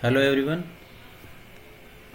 Hello everyone.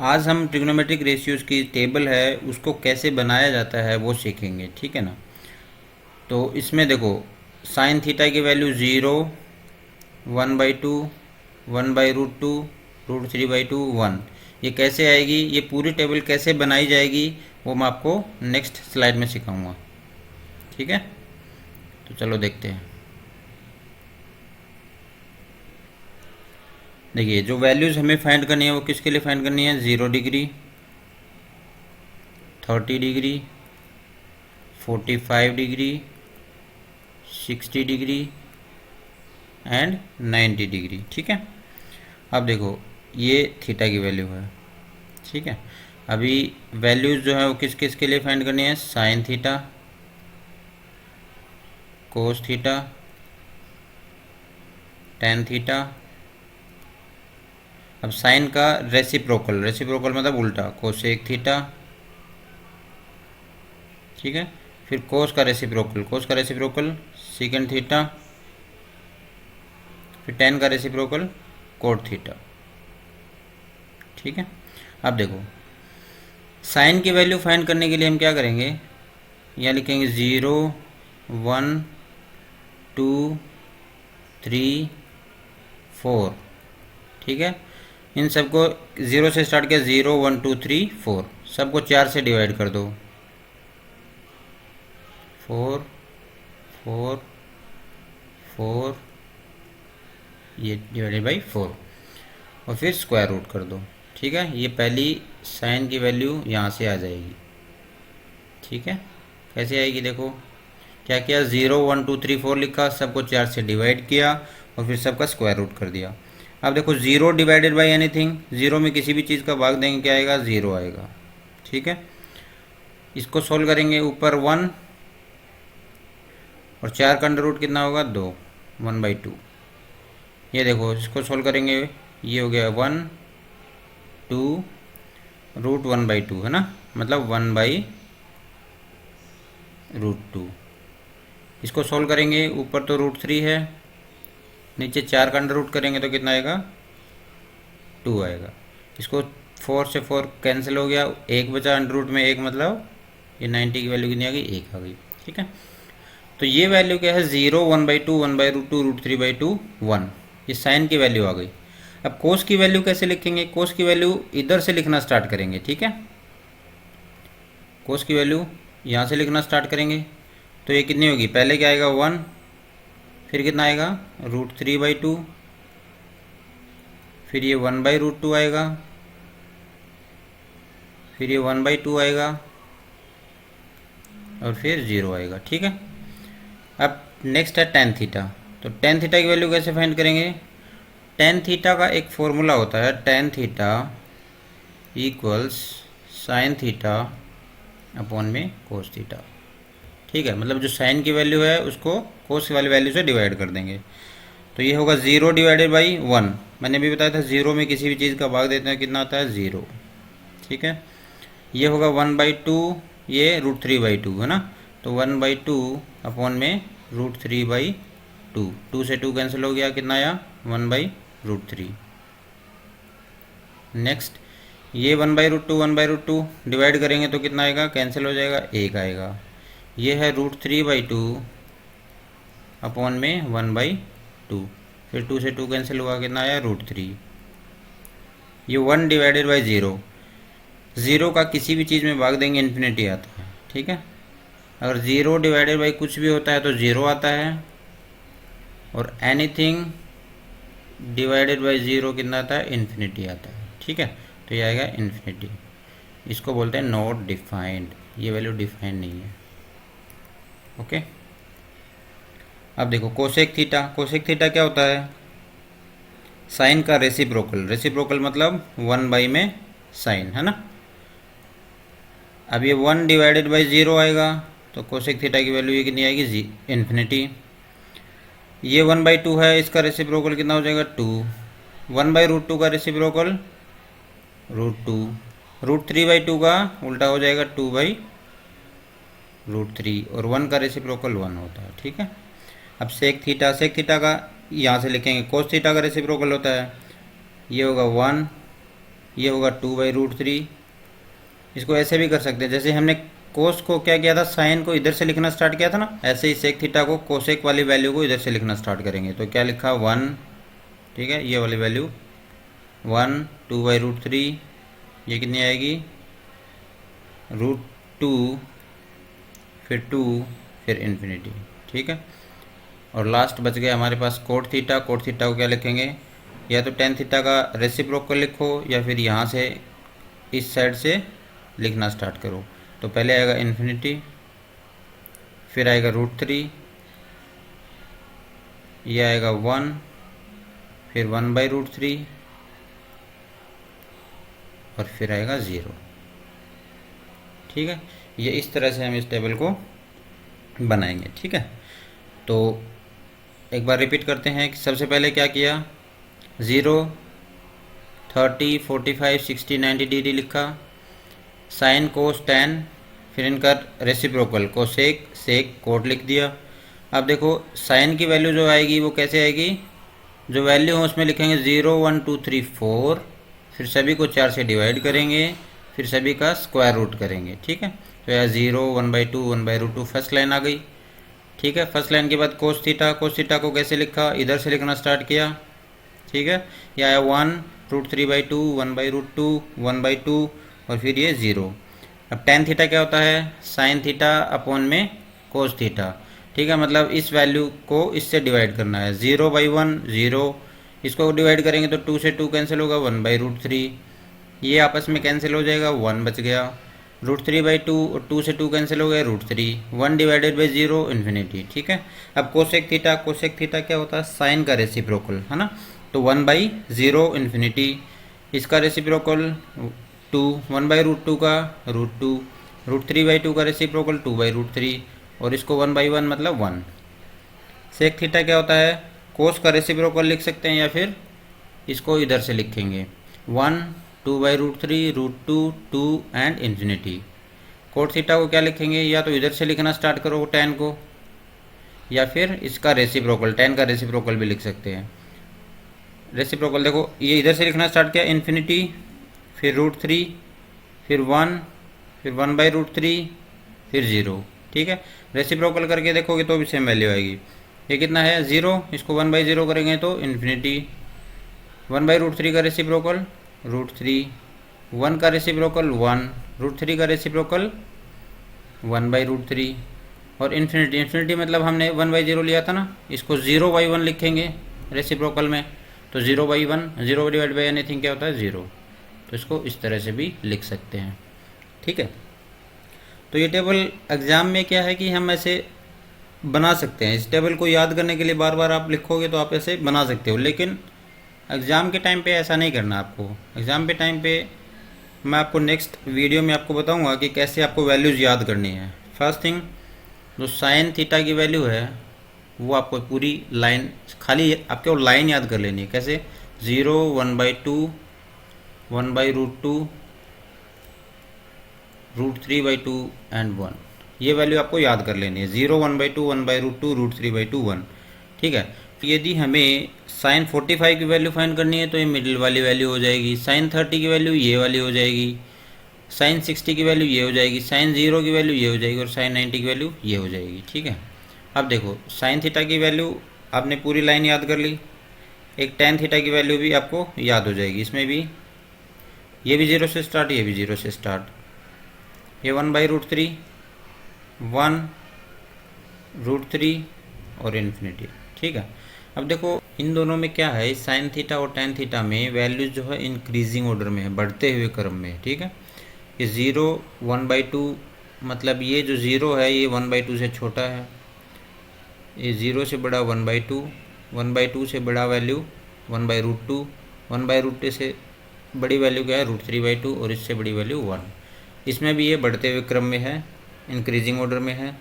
आज हम trigonometric ratios की टेबल है उसको कैसे बनाया जाता है वो सीखेंगे, ठीक है ना। तो इसमें देखो, साइन थीटा की वैल्यू 0, 1/2, 1/√2, √3/2, 1। ये कैसे आएगी, ये पूरी टेबल कैसे बनाई जाएगी वो मैं आपको नेक्स्ट स्लाइड में सिखाऊंगा, ठीक है। तो चलो देखते हैं। देखिए, जो वैल्यूज़ हमें फाइंड करनी है वो किसके लिए फाइंड करनी है? 0 degree, 30 degree, 45 degree, 60 degree and 90 degree, ठीक है। अब देखो, ये थीटा की वैल्यू है, ठीक है। अभी वैल्यूज़ जो है वो किस किस के लिए फाइंड करनी है? Sine theta, cos theta, tan theta. अब साइन का रेसिप्रोकल, रेसिप्रोकल मतलब उल्टा, कोसेक थीटा, ठीक है। फिर कोस का रेसिप्रोकल, कोस का रेसिप्रोकल सीकेंड थीटा। फिर टेन का रेसिप्रोकल कोट थीटा, ठीक है। अब देखो, साइन की वैल्यू फाइंड करने के लिए हम क्या करेंगे? यहाँ लिखेंगे 0, 1, 2, 3, 4, ठीक है। इन सबको 0 से स्टार्ट किया, 0, 1, 2, 3, 4, सबको 4 से डिवाइड कर दो। 4, 4, 4, ये डिवाइडेड बाई 4, और फिर स्क्वायर रूट कर दो, ठीक है। ये पहली साइन की वैल्यू यहाँ से आ जाएगी, ठीक है। कैसे आएगी देखो, क्या किया? 0, 1, 2, 3, 4 लिखा, सबको 4 से डिवाइड किया और फिर सबका स्क्वायर रूट कर दिया। अब देखो, 0 डिवाइडेड बाई एनीथिंग, 0 में किसी भी चीज़ का भाग देंगे क्या आएगा? 0 आएगा, ठीक है। इसको सोल्व करेंगे, ऊपर 1 और 4 का अंडर रूट कितना होगा? 2, 1/2। ये देखो, इसको सोल्व करेंगे, ये हो गया 1, 2, √1/2 है ना, मतलब 1/√2। इसको सोल्व करेंगे, ऊपर तो √3 है, नीचे 4 का अंडर रूट करेंगे तो कितना आएगा? 2 आएगा। इसको 4 से 4 कैंसिल हो गया, 1 बचा, अंडर रूट में 1, मतलब ये 90 की वैल्यू कितनी आ गई? 1 आ गई, ठीक है। तो ये वैल्यू क्या है? 0, 1/2, 1/√2, √3/2, 1। ये साइन की वैल्यू आ गई। अब कोस की वैल्यू कैसे लिखेंगे? कोस की वैल्यू इधर से लिखना स्टार्ट करेंगे, ठीक है। कोस की वैल्यू यहाँ से लिखना स्टार्ट करेंगे, तो ये कितनी होगी? पहले क्या आएगा? 1, फिर कितना आएगा? √3/2, फिर ये 1/√2 आएगा, फिर ये 1/2 आएगा, और फिर 0 आएगा, ठीक है। अब नेक्स्ट है टेन थीटा। तो टेन थीटा की वैल्यू कैसे फाइंड करेंगे? टेन थीटा का एक फॉर्मूला होता है, tan theta equals sine theta upon में कोस थीटा, ठीक है। मतलब जो साइन की वैल्यू है उसको कोस वाली वैल्यू से डिवाइड कर देंगे। तो ये होगा 0 डिवाइडेड बाई 1। मैंने भी बताया था 0 में किसी भी चीज़ का भाग देते हैं कितना आता है? 0, ठीक है। ये होगा 1/2, ये √3/2 है ना, तो 1/2 अपॉन में √3/2, 2 से 2 कैंसिल हो गया, कितना आया? 1/√3। नेक्स्ट, ये 1/√2, 1/√2 डिवाइड करेंगे तो कितना आएगा? कैंसिल हो जाएगा, 1 आएगा। ये है √3/2 अपॉन में 1/2, फिर 2 से 2 कैंसिल हुआ, कितना आया? √3। ये 1 डिवाइडेड बाई 0, 0 का किसी भी चीज़ में भाग देंगे इन्फिनिटी आता है, ठीक है। अगर 0 डिवाइडेड बाई कुछ भी होता है तो 0 आता है, और एनीथिंग डिवाइडेड बाई 0 कितना आता है? इन्फिनिटी आता है, ठीक है। तो ये आएगा इन्फिनिटी। इसको बोलते हैं नॉट डिफाइंड, ये वैल्यू डिफाइंड नहीं है, ओके। अब देखो, कोसेक थीटा, कोसेक थीटा क्या होता है? साइन का रेसिप्रोकल, रेसिप्रोकल मतलब 1 में साइन, है ना। अब ये 1 डिवाइडेड बाई 0 आएगा, तो कोसेक थीटा की वैल्यू ये कितनी आएगी? इन्फिनिटी। ये 1/2 है, इसका रेसिप्रोकल कितना हो जाएगा? 2। 1/√2 का रेसिप्रोकल √2, √3/2 का उल्टा हो जाएगा 2/√3, और 1 का रेसिप्रोकल 1 होता है, ठीक है। अब सेक थीटा, सेक थीटा का यहाँ से लिखेंगे, कोस थीटा का रेसिप्रोकल होता है ये होगा 1, ये होगा 2/√3। इसको ऐसे भी कर सकते हैं, जैसे हमने कोस को क्या किया था, साइन को इधर से लिखना स्टार्ट किया था ना, ऐसे ही सेक थीटा को कोसेक वाली वैल्यू को इधर से लिखना स्टार्ट करेंगे। तो क्या लिखा 1, ठीक है, ये वाली वैल्यू 1, 2/√3, ये कितनी आएगी √2, फिर 2, फिर इन्फिनिटी, ठीक है। और लास्ट बच गया हमारे पास कोट थीटा। कोट थीटा को क्या लिखेंगे, या तो टेन थीटा का रेसिप्रोकल लिखो, या फिर यहाँ से इस साइड से लिखना स्टार्ट करो। तो पहले आएगा इन्फिनिटी, फिर आएगा √3, ये आएगा 1, फिर 1/√3, और फिर आएगा 0, ठीक है। ये इस तरह से हम इस टेबल को बनाएंगे, ठीक है। तो एक बार रिपीट करते हैं कि सबसे पहले क्या किया, 0, 30, 45, 60, 90 डिग्री लिखा, साइन कोस टैन, फिर इनका रेसिप्रोकल कोसेक सेक कोट लिख दिया। अब देखो साइन की वैल्यू जो आएगी वो कैसे आएगी, जो वैल्यू हो उसमें लिखेंगे 0, 1, 2, 3, 4, फिर सभी को 4 से डिवाइड करेंगे, फिर सभी का स्क्वायर रूट करेंगे, ठीक है। तो यह 0, 1/2, 1/√2 फर्स्ट लाइन आ गई, ठीक है। फर्स्ट लाइन के बाद कोस थीटा को कैसे लिखा, इधर से लिखना स्टार्ट किया, ठीक है। यह आया 1, √3/2, 1/√2, 1/2, और फिर ये 0। अब टेन थीटा क्या होता है, साइन थीटा अपॉन में कोस थीटा, ठीक है। मतलब इस वैल्यू को इससे डिवाइड करना है, 0/1 0, इसको डिवाइड करेंगे तो 2 से 2 कैंसिल होगा, 1/√3, ये आपस में कैंसिल हो जाएगा, 1 बच गया। √3/2 और 2 से 2 कैंसिल हो गया, √3, 1/0 इन्फिनिटी, ठीक है। अब कोसेक थीटा क्या होता है, साइन का रेसिप्रोकल, है ना। तो 1/0 इन्फिनिटी, इसका रेसिप्रोकल 2, 1/√2 का √2, √3/2 का रेसिप्रोकल 2/√3, और इसको 1/1 मतलब 1। सेक थीटा क्या होता है, कोस का रेसिप्रोकल लिख सकते हैं, या फिर इसको इधर से लिखेंगे 1, 2/√3, √2, 2 एंड इन्फिनिटी। कोट थीटा को क्या लिखेंगे, या तो इधर से लिखना स्टार्ट करो टेन को, या फिर इसका रेसिप्रोकल, टेन का रेसिप्रोकल भी लिख सकते हैं। रेसिप्रोकल देखो, ये इधर से लिखना स्टार्ट किया इन्फिनिटी, फिर √3, फिर 1, फिर 1/√3, फिर 0, ठीक है। रेसिप्रोकल करके देखोगे तो भी सेम वैल्यू आएगी। ये कितना है 0, इसको 1/0 करेंगे तो इन्फिनिटी, 1/√3 का रेसिप्रोकल √3, 1 का रेसिप्रोकल 1, √3 का रेसिप्रोकल 1/√3, और इन्फिनिटी मतलब हमने 1/0 लिया था ना, इसको 0/1 लिखेंगे रेसिप्रोकल में। तो 0/1, 0 डिवाइड बाई एनीथिंग क्या होता है 0, तो इसको इस तरह से भी लिख सकते हैं, ठीक है। तो ये टेबल एग्ज़ाम में क्या है कि हम ऐसे बना सकते हैं, इस टेबल को याद करने के लिए बार बार आप लिखोगे तो आप ऐसे बना सकते हो, लेकिन एग्ज़ाम के टाइम पे ऐसा नहीं करना आपको। एग्ज़ाम के टाइम पे मैं आपको नेक्स्ट वीडियो में आपको बताऊंगा कि कैसे आपको वैल्यूज़ याद करनी है। फर्स्ट थिंग, जो साइन थीटा की वैल्यू है वो आपको पूरी लाइन, खाली आपको लाइन याद कर लेनी है। कैसे, 0, 1/2, 1/√2, √3/2 एंड 1, ये वैल्यू आपको याद कर लेनी है। 0, 1/2, 1/√2, √3/2, 1, ठीक है। यदि हमें साइन 45 की वैल्यू फाइंड करनी है तो ये मिडिल वाली वैल्यू हो जाएगी, साइन 30 की वैल्यू ये वाली हो जाएगी, साइन 60 की वैल्यू ये हो जाएगी, साइन 0 की वैल्यू ये हो जाएगी, और साइन 90 की वैल्यू ये हो जाएगी, ठीक है। अब देखो साइन थीटा की वैल्यू आपने पूरी लाइन याद कर ली, एक टेन थीटा की वैल्यू भी आपको याद हो जाएगी। इसमें भी ये भी 0 से स्टार्ट, ये भी 0 से स्टार्ट, ये 1/√3, 1, √3 और इन्फिनिटी, ठीक है। अब देखो इन दोनों में क्या है, साइन थीटा और टेन थीटा में वैल्यूज जो है इंक्रीजिंग ऑर्डर में है, बढ़ते हुए क्रम में, ठीक है। ये 0, 1/2 मतलब ये जो 0 है ये 1/2 से छोटा है, ये 0 से बड़ा 1/2, 1/2 से बड़ा वैल्यू 1/√2, 1/√2 से बड़ी वैल्यू क्या है √3/2, और इससे बड़ी वैल्यू 1। इसमें भी ये बढ़ते हुए क्रम में है, इंक्रीजिंग ऑर्डर में है।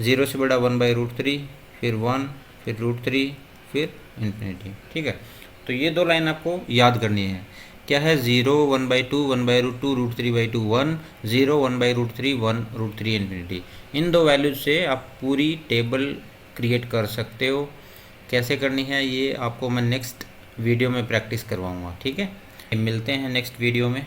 0 से बड़ा 1/√3, फिर 1, फिर √3, फिर इन्फिनिटी, ठीक है। तो ये दो लाइन आपको याद करनी है, क्या है 0, 1/2, 1/√2, √3/2, 1, 0, 1/√3, 1, √3 इन्फिनिटी। इन दो वैल्यूज से आप पूरी टेबल क्रिएट कर सकते हो। कैसे करनी है ये आपको मैं नेक्स्ट वीडियो में प्रैक्टिस करवाऊँगा। ठीक है, मिलते हैं नेक्स्ट वीडियो में।